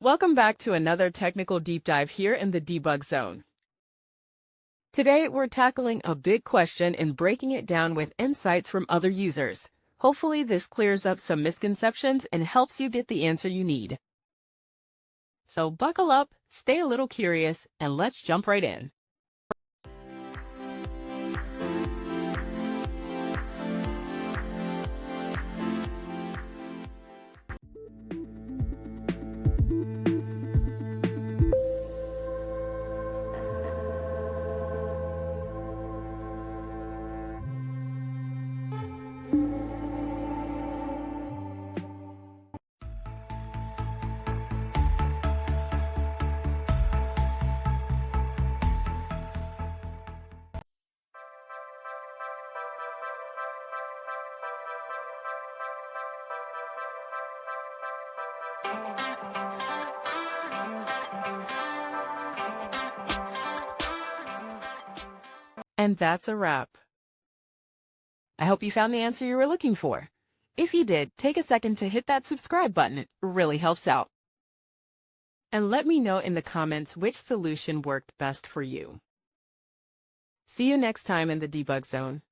Welcome back to another technical deep dive here in the debug zone. Today, we're tackling a big question and breaking it down with insights from other users. Hopefully, this clears up some misconceptions and helps you get the answer you need. So buckle up, stay a little curious, and let's jump right in. And that's a wrap. I hope you found the answer you were looking for. If you did, take a second to hit that subscribe button. It really helps out. And let me know in the comments which solution worked best for you. See you next time in the debug zone.